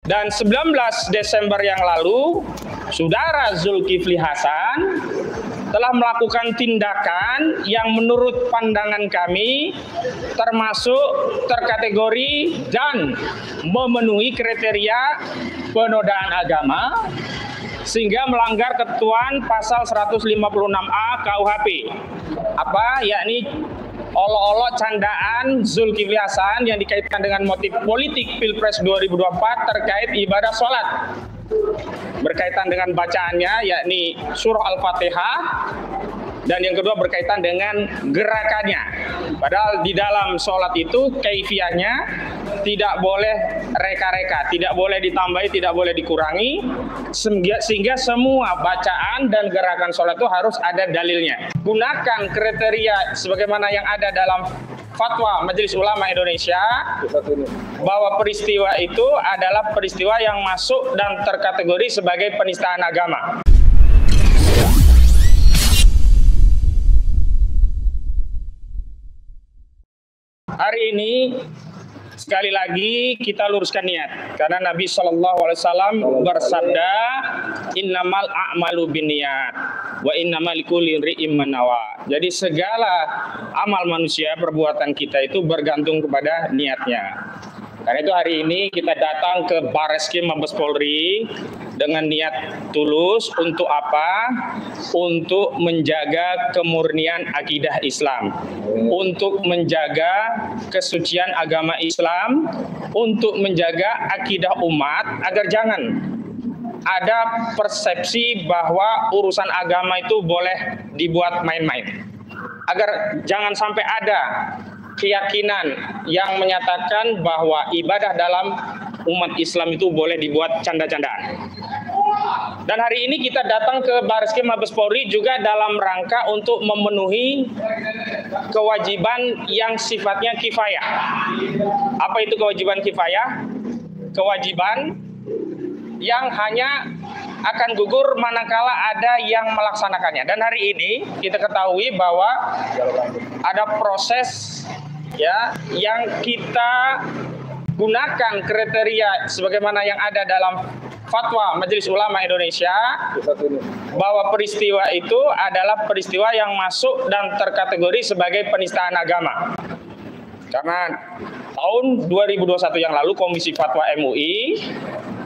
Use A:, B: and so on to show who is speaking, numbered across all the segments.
A: Dan 19 Desember yang lalu, Saudara Zulkifli Hasan telah melakukan tindakan yang menurut pandangan kami termasuk terkategori dan memenuhi kriteria penodaan agama sehingga melanggar ketentuan pasal 156A KUHP. Yakni olok-olok candaan Zulkifli Hasan yang dikaitkan dengan motif politik Pilpres 2024 terkait ibadah sholat. Berkaitan dengan bacaannya yakni surah Al-Fatihah, dan yang kedua berkaitan dengan gerakannya. Padahal di dalam sholat itu kaifiahnya tidak boleh reka-reka, tidak boleh ditambahi, tidak boleh dikurangi, sehingga semua bacaan dan gerakan sholat itu harus ada dalilnya. Gunakan kriteria sebagaimana yang ada dalam Fatwa Majelis Ulama Indonesia bahwa peristiwa itu adalah peristiwa yang masuk dan terkategori sebagai penistaan agama. Hari ini sekali lagi kita luruskan niat, karena Nabi SAW bersabda, innamal a'malu binniyat wa innamal likulli imri'in ma nawa. Jadi segala amal manusia, perbuatan kita itu bergantung kepada niatnya. Karena itu hari ini kita datang ke Bareskrim Mabes Polri dengan niat tulus untuk apa? Untuk menjaga kemurnian akidah Islam, untuk menjaga kesucian agama Islam, untuk menjaga akidah umat agar jangan ada persepsi bahwa urusan agama itu boleh dibuat main-main. Agar jangan sampai ada keyakinan yang menyatakan bahwa ibadah dalam umat Islam itu boleh dibuat canda-candaan. Dan hari ini kita datang ke Bareskrim Mabes Polri juga dalam rangka untuk memenuhi kewajiban yang sifatnya kifayah. Apa itu kewajiban kifayah? Kewajiban yang hanya akan gugur manakala ada yang melaksanakannya. Dan hari ini kita ketahui bahwa ada proses yang kita gunakan kriteria sebagaimana yang ada dalam Fatwa Majelis Ulama Indonesia bahwa peristiwa itu adalah peristiwa yang masuk dan terkategori sebagai penistaan agama. Karena tahun 2021 yang lalu Komisi Fatwa MUI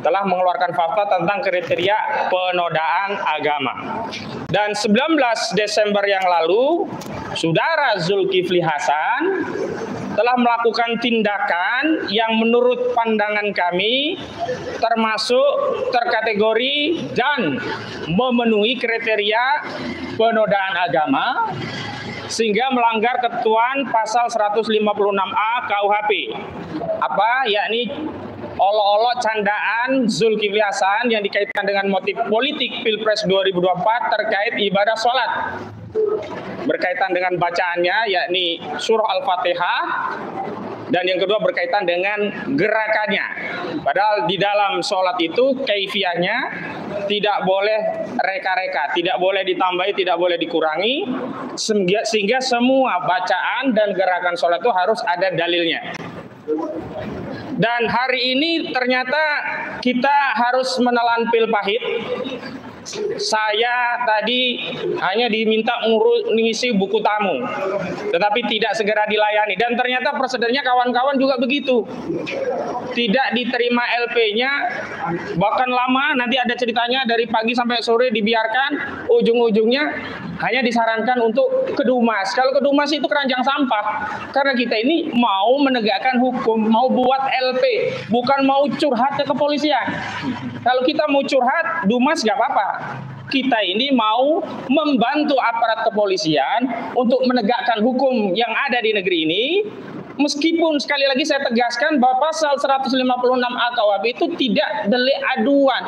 A: telah mengeluarkan fatwa tentang kriteria penodaan agama. Dan 19 Desember yang lalu, Saudara Zulkifli Hasan telah melakukan tindakan yang menurut pandangan kami termasuk terkategori dan memenuhi kriteria penodaan agama sehingga melanggar ketentuan pasal 156A KUHP. Yakni olok-olok candaan Zulkifli Hasan yang dikaitkan dengan motif politik Pilpres 2024 terkait ibadah sholat. Berkaitan dengan bacaannya yakni surah Al-Fatihah, dan yang kedua berkaitan dengan gerakannya. Padahal di dalam sholat itu kaifiahnya tidak boleh reka-reka, tidak boleh ditambahi, tidak boleh dikurangi, sehingga semua bacaan dan gerakan sholat itu harus ada dalilnya. Dan hari ini ternyata kita harus menelan pil pahit. Saya tadi hanya diminta mengisi buku tamu, tetapi tidak segera dilayani. Dan ternyata prosedurnya kawan-kawan juga begitu. Tidak diterima LP-nya, bahkan lama, nanti ada ceritanya dari pagi sampai sore dibiarkan, ujung-ujungnya hanya disarankan untuk ke Dumas. Kalau ke Dumas itu keranjang sampah. Karena kita ini mau menegakkan hukum, mau buat LP, bukan mau curhat ke kepolisian. Kalau kita mau curhat, Dumas nggak apa-apa. Kita ini mau membantu aparat kepolisian untuk menegakkan hukum yang ada di negeri ini. Meskipun sekali lagi saya tegaskan bahwa pasal 156A KUHP itu tidak delik aduan.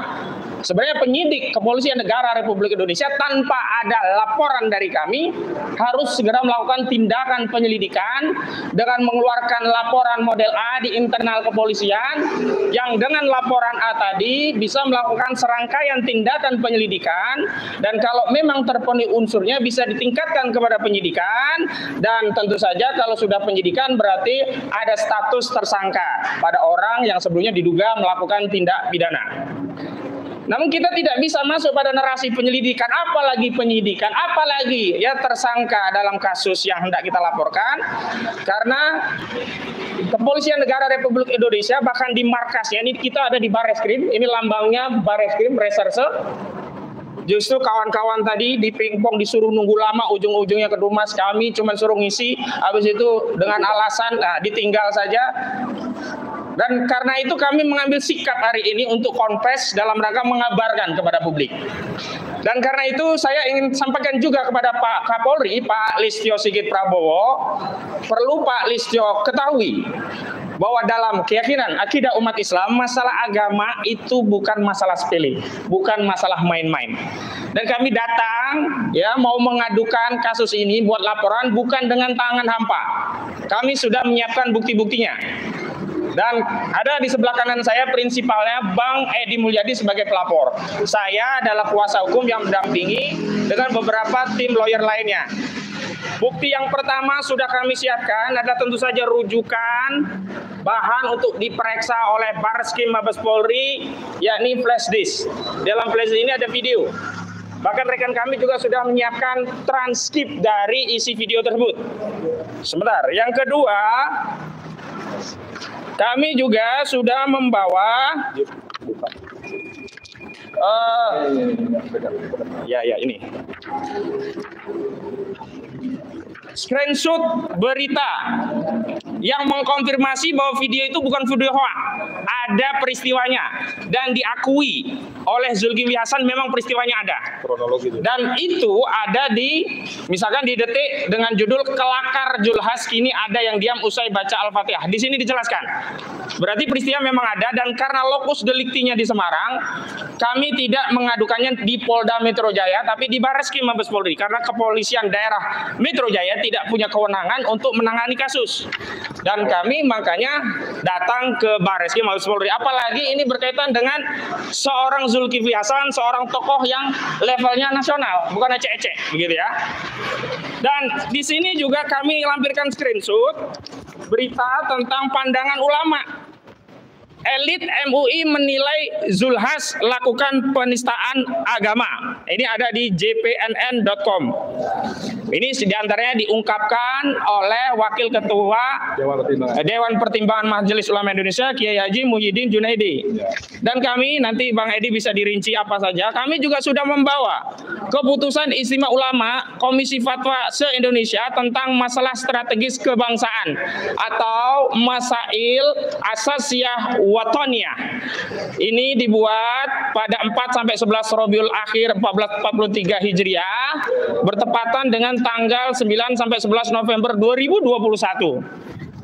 A: Sebenarnya penyidik Kepolisian Negara Republik Indonesia tanpa ada laporan dari kami harus segera melakukan tindakan penyelidikan dengan mengeluarkan laporan model A di internal kepolisian yang dengan laporan A tadi bisa melakukan serangkaian tindakan penyelidikan, dan kalau memang terpenuhi unsurnya bisa ditingkatkan kepada penyidikan, dan tentu saja kalau sudah penyidikan berarti ada status tersangka pada orang yang sebelumnya diduga melakukan tindak pidana. Namun kita tidak bisa masuk pada narasi penyelidikan, apalagi penyidikan, apalagi ya tersangka dalam kasus yang hendak kita laporkan, karena Kepolisian Negara Republik Indonesia bahkan di markasnya, ini kita ada di Bareskrim, ini lambangnya Bareskrim Reserse. Justru kawan-kawan tadi di pingpong disuruh nunggu lama, ujung-ujungnya ke Dumas, kami cuma suruh ngisi, habis itu dengan alasan ditinggal saja. Dan karena itu kami mengambil sikap hari ini untuk konfes dalam rangka mengabarkan kepada publik. Dan karena itu saya ingin sampaikan juga kepada Pak Kapolri, Pak Listio Sigit Prabowo, perlu Pak Listio ketahui bahwa dalam keyakinan akidah umat Islam, masalah agama itu bukan masalah sepele, bukan masalah main-main. Dan kami datang ya mau mengadukan kasus ini buat laporan bukan dengan tangan hampa. Kami sudah menyiapkan bukti-buktinya. Dan ada di sebelah kanan saya prinsipalnya Bang Edi Mulyadi sebagai pelapor. Saya adalah kuasa hukum yang mendampingi dengan beberapa tim lawyer lainnya. Bukti yang pertama sudah kami siapkan adalah tentu saja rujukan bahan untuk diperiksa oleh Bareskrim Mabes Polri, yakni flash disk. Dalam flash disk ini ada video. Bahkan rekan kami juga sudah menyiapkan transkrip dari isi video tersebut. Sebentar, yang kedua, kami juga sudah membawa ini screenshot berita yang mengkonfirmasi bahwa video itu bukan video hoax, ada peristiwanya dan diakui oleh Zulkifli Hasan memang peristiwanya ada. Kronologi itu. Dan itu ada di misalkan di Detik dengan judul kelakar Julhas kini ada yang diam usai baca Al-Fatihah. Di sini dijelaskan. Berarti peristiwa memang ada, dan karena lokus deliktinya di Semarang, kami tidak mengadukannya di Polda Metro Jaya tapi di Bareskrim Mabes Polri karena kepolisian daerah Metro Jaya tidak punya kewenangan untuk menangani kasus. Dan kami makanya datang ke Bareskrim Mabes Polri. Apalagi ini berkaitan dengan seorang Zulkifli Hasan, seorang tokoh yang levelnya nasional, bukan ecek-ecek, begitu ya. Dan di sini juga kami lampirkan screenshot berita tentang pandangan ulama. Elit MUI menilai Zulhas lakukan penistaan agama. Ini ada di jpnn.com. Ini diantaranya diungkapkan oleh Wakil Ketua Dewan Pertimbangan Majelis Ulama Indonesia, Kiai Haji Muhyiddin Junaidi. Dan kami nanti Bang Edi bisa dirinci apa saja. Kami juga sudah membawa keputusan Istimewa Ulama Komisi Fatwa se-Indonesia tentang masalah strategis kebangsaan atau Masail Asasiyah Watoniyah. Ini dibuat pada 4 sampai 11 Rabiul Akhir 1443 Hijriah bertepatan dengan tanggal 9 sampai 11 November 2021.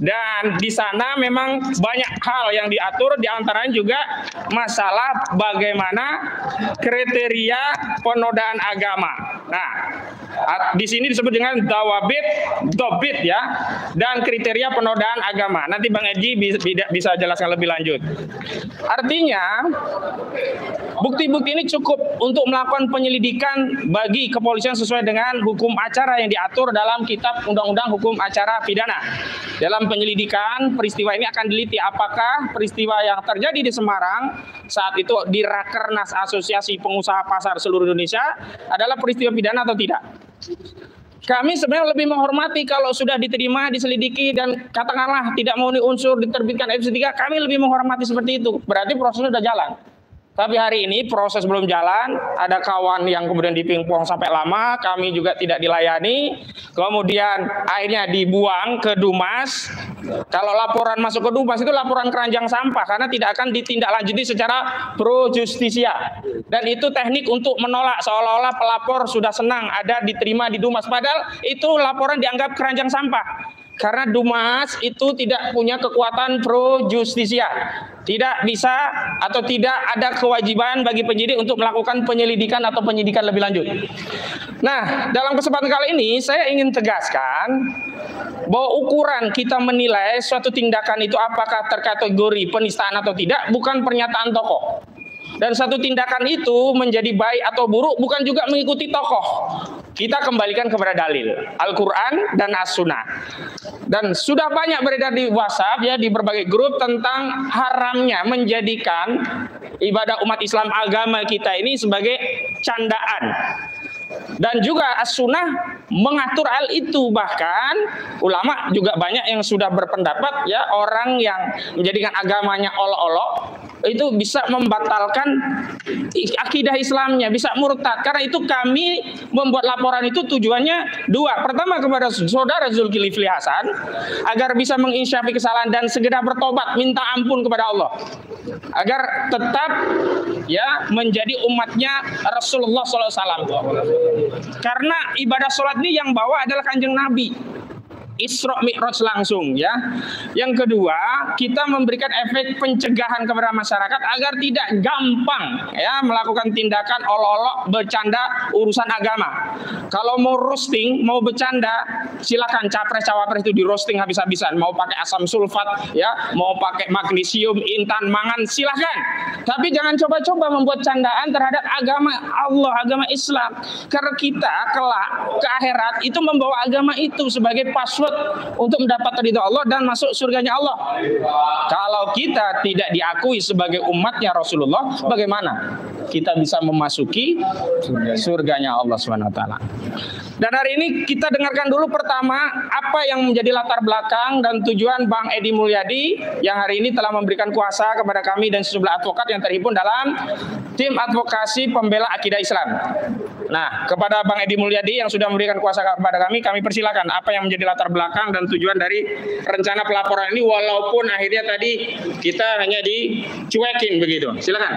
A: Dan di sana memang banyak hal yang diatur, diantaranya juga masalah bagaimana kriteria penodaan agama. Nah, di sini disebut dengan dawabit, dobit ya, dan kriteria penodaan agama. Nanti Bang Edi bisa jelaskan lebih lanjut. Artinya, bukti-bukti ini cukup untuk melakukan penyelidikan bagi kepolisian sesuai dengan hukum acara yang diatur dalam Kitab Undang-Undang Hukum Acara Pidana. Dalam penyelidikan peristiwa ini akan diliti apakah peristiwa yang terjadi di Semarang saat itu di Rakernas Asosiasi Pengusaha Pasar Seluruh Indonesia adalah peristiwa pidana atau tidak. Kami sebenarnya lebih menghormati kalau sudah diterima, diselidiki dan katakanlah tidak memenuhi unsur diterbitkan FC3, kami lebih menghormati seperti itu. Berarti prosesnya sudah jalan. Tapi hari ini proses belum jalan, ada kawan yang kemudian dipingpong sampai lama, kami juga tidak dilayani, kemudian akhirnya dibuang ke Dumas. Kalau laporan masuk ke Dumas itu laporan keranjang sampah, karena tidak akan ditindaklanjuti secara pro justisia. Dan itu teknik untuk menolak, seolah-olah pelapor sudah senang ada diterima di Dumas, padahal itu laporan dianggap keranjang sampah. Karena Dumas itu tidak punya kekuatan pro justisia. Tidak bisa atau tidak ada kewajiban bagi penyidik untuk melakukan penyelidikan atau penyidikan lebih lanjut. Nah, dalam kesempatan kali ini saya ingin tegaskan bahwa ukuran kita menilai suatu tindakan itu apakah terkategori penistaan atau tidak bukan pernyataan tokoh. Dan satu tindakan itu menjadi baik atau buruk bukan juga mengikuti tokoh. Kita kembalikan kepada dalil Al-Quran dan As-Sunnah. Dan sudah banyak beredar di WhatsApp ya, di berbagai grup tentang haramnya menjadikan ibadah umat Islam agama kita ini sebagai candaan. Dan juga As-Sunnah mengatur hal itu. Bahkan ulama juga banyak yang sudah berpendapat ya, orang yang menjadikan agamanya olok-olok itu bisa membatalkan akidah Islamnya, bisa murtad. Karena itu kami membuat laporan itu tujuannya dua. Pertama, kepada saudara Zulkifli Hasan agar bisa menginsyafi kesalahan dan segera bertobat, minta ampun kepada Allah, agar tetap ya menjadi umatnya Rasulullah SAW. Karena ibadah sholat ini yang bawa adalah Kanjeng Nabi, Isra Mi'raj langsung ya. Yang kedua, kita memberikan efek pencegahan kepada masyarakat agar tidak gampang ya melakukan tindakan olok-olok bercanda urusan agama. Kalau mau roasting, mau bercanda, silakan capres-cawapres itu di roasting habis-habisan. Mau pakai asam sulfat ya, mau pakai magnesium, intan, mangan, silakan. Tapi jangan coba-coba membuat candaan terhadap agama Allah, agama Islam. Karena kita kelak ke akhirat itu membawa agama itu sebagai password untuk mendapat ridha Allah dan masuk surganya Allah. Kalau kita tidak diakui sebagai umatnya Rasulullah, bagaimana kita bisa memasuki surganya Allah SWT? Dan hari ini kita dengarkan dulu pertama apa yang menjadi latar belakang dan tujuan Bang Edi Mulyadi yang hari ini telah memberikan kuasa kepada kami dan sejumlah advokat yang terhimpun dalam tim advokasi pembela akidah Islam. Nah, kepada Bang Edi Mulyadi yang sudah memberikan kuasa kepada kami persilakan apa yang menjadi latar belakang dan tujuan dari rencana pelaporan ini, walaupun akhirnya tadi kita hanya dicuekin begitu. Silakan.